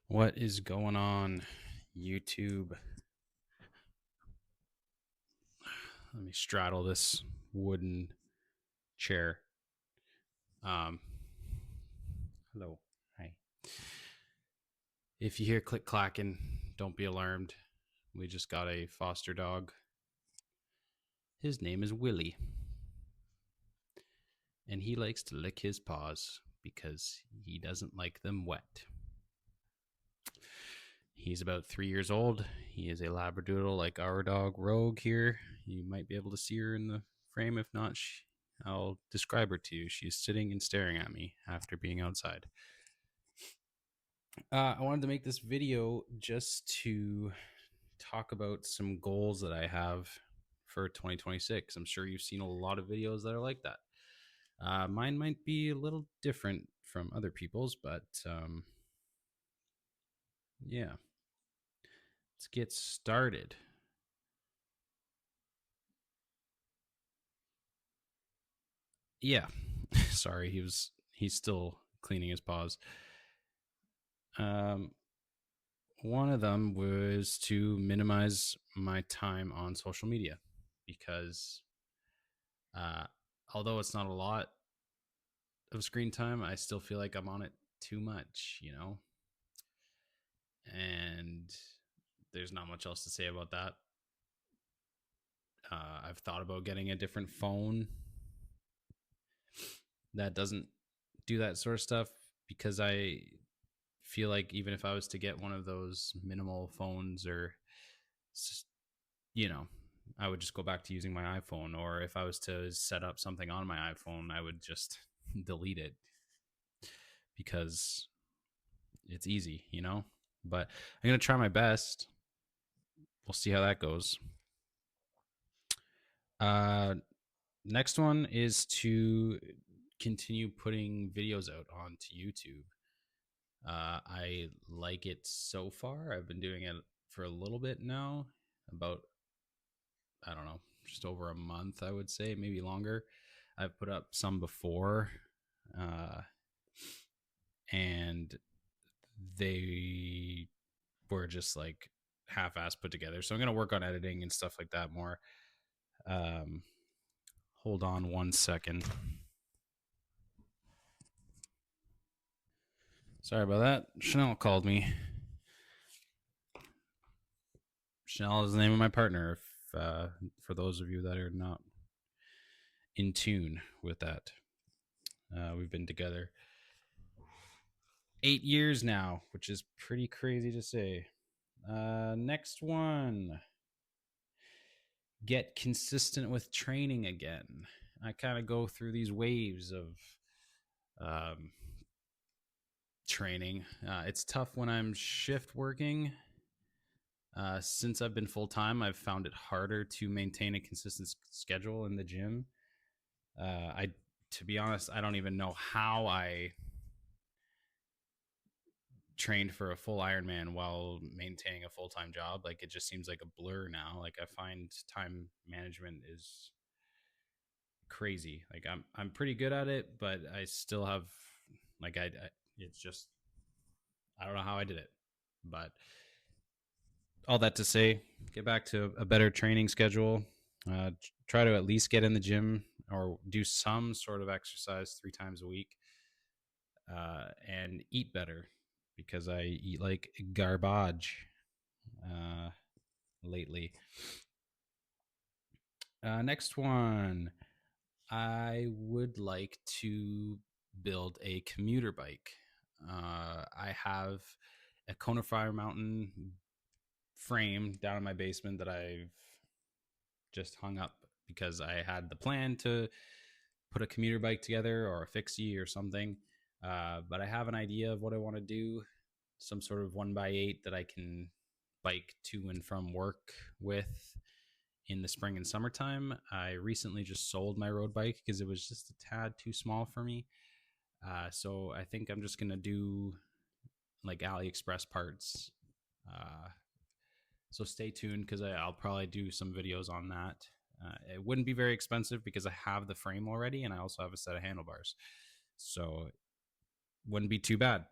What is going on, YouTube? Let me straddle this wooden chair. Um, Hello. Hi. If you hear click clacking, don't be alarmed. We just got a foster dog. His name is Willie, and he likes to lick his paws because he doesn't like them wet. He's about 3 years old. He is a Labradoodle like our dog Rogue here. You might be able to see her in the frame. If not, I'll describe her to you. She's sitting and staring at me after being outside. I wanted to make this video just to talk about some goals that I have for 2026. I'm sure you've seen a lot of videos that are like that. Mine might be a little different from other people's, but yeah, let's get started. Yeah, sorry, he's still cleaning his paws. Um, One of them was to minimize my time on social media because uh, although it's not a lot of screen time, I still feel like I'm on it too much, and there's not much else to say about that. I've thought about getting a different phone that doesn't do that sort of stuff because I feel like even if I was to get one of those minimal phones or you know, I would just go back to using my iPhone. Or if I was to set up something on my iPhone, I would just delete it because it's easy. But I'm going to try my best. We'll see how that goes. Uh, Next one is to continue putting videos out onto YouTube. I like it so far. I've been doing it for a little bit now, about, I don't know, just over a month, I would say, maybe longer. I've put up some before, uh, and they were just like half-ass put together. So I'm gonna work on editing and stuff like that more. Um, Hold on 1 second. Sorry about that. Chanel called me. Chanel is the name of my partner. If for those of you that are not in tune with that, we've been together 8 years now, which is pretty crazy to say. Next one, get consistent with training again. I kind of go through these waves of um, training. It's tough when I'm shift working. Since I've been full time, I've found it harder to maintain a consistent schedule in the gym. To be honest, I don't even know how I trained for a full Ironman while maintaining a full time job. Like, it just seems like a blur now. Like, I find time management is crazy. Like, I'm pretty good at it, but I still have like it's just, I don't know how I did it. But all that to say, get back to a better training schedule. Try to at least get in the gym or do some sort of exercise 3 times a week, and eat better because I eat like garbage uh, lately. Next one, I would like to build a commuter bike. I have a Conifire Mountain frame down in my basement that I've just hung up because I had the plan to put a commuter bike together or a fixie or something. But I have an idea of what I want to do, some sort of 1x8 that I can bike to and from work with in the spring and summertime. I recently just sold my road bike because it was just a tad too small for me. So I think I'm just going to do like AliExpress parts. Uh, so stay tuned because I'll probably do some videos on that. It wouldn't be very expensive because I have the frame already and I also have a set of handlebars. So it wouldn't be too bad.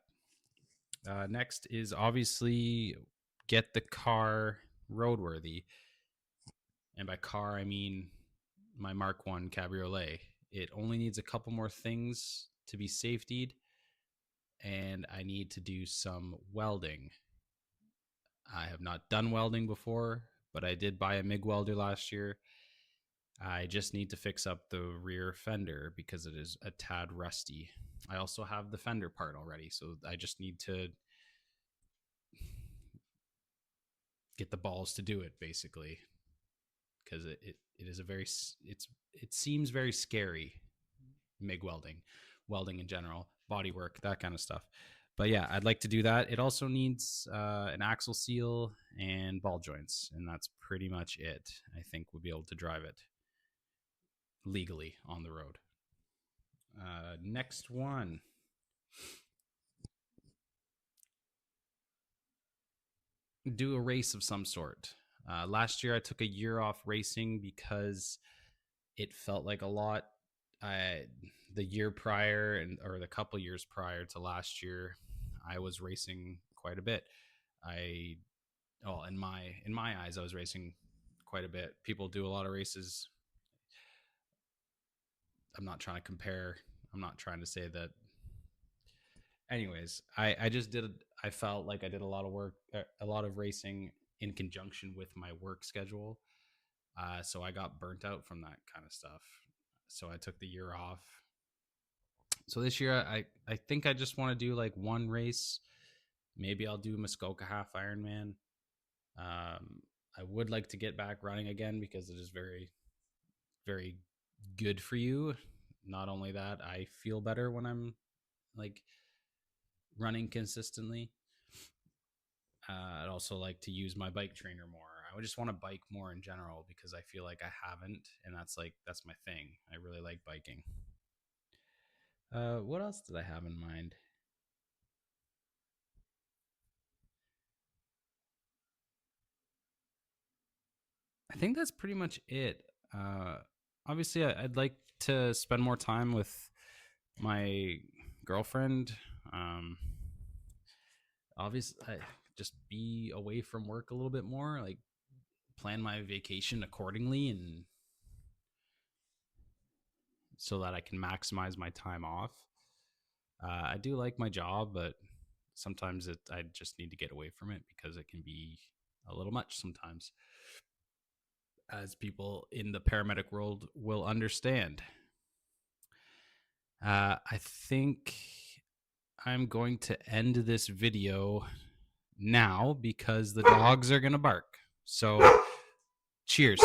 Next is obviously get the car roadworthy. And by car, I mean my Mark 1 Cabriolet. It only needs a couple more things to be safetied, and I need to do some welding. I have not done welding before, but I did buy a MIG welder last year. I just need to fix up the rear fender because it is a tad rusty. I also have the fender part already, so I just need to get the balls to do it, basically, because it is a very it seems very scary. MIG welding in general, body work, that kind of stuff. But yeah, I'd like to do that. It also needs an axle seal and ball joints, and that's pretty much it. I think we'll be able to drive it legally on the road. Next one. Do a race of some sort. Last year, I took a year off racing because it felt like a lot. The year prior or the couple years prior to last year, I was racing quite a bit. In my eyes, I was racing quite a bit. People do a lot of races. I'm not trying to compare. I'm not trying to say that. Anyways, I just did. I felt like I did a lot of work, a lot of racing in conjunction with my work schedule. So I got burnt out from that kind of stuff. So I took the year off. So this year, I think I just want to do like one race. Maybe I'll do Muskoka Half Ironman. I would like to get back running again because it is very, very good for you. Not only that, I feel better when I'm like running consistently. I'd also like to use my bike trainer more. I would just want to bike more in general because I feel like I haven't, and that's my thing. I really like biking. What else did I have in mind? I think that's pretty much it. Uh, Obviously, I'd like to spend more time with my girlfriend. Um, Obviously, just be away from work a little bit more. Like plan my vacation accordingly, and so that I can maximize my time off. I do like my job, but sometimes I just need to get away from it because it can be a little much sometimes, as people in the paramedic world will understand. I think I'm going to end this video now because the dogs are going to bark. So, cheers.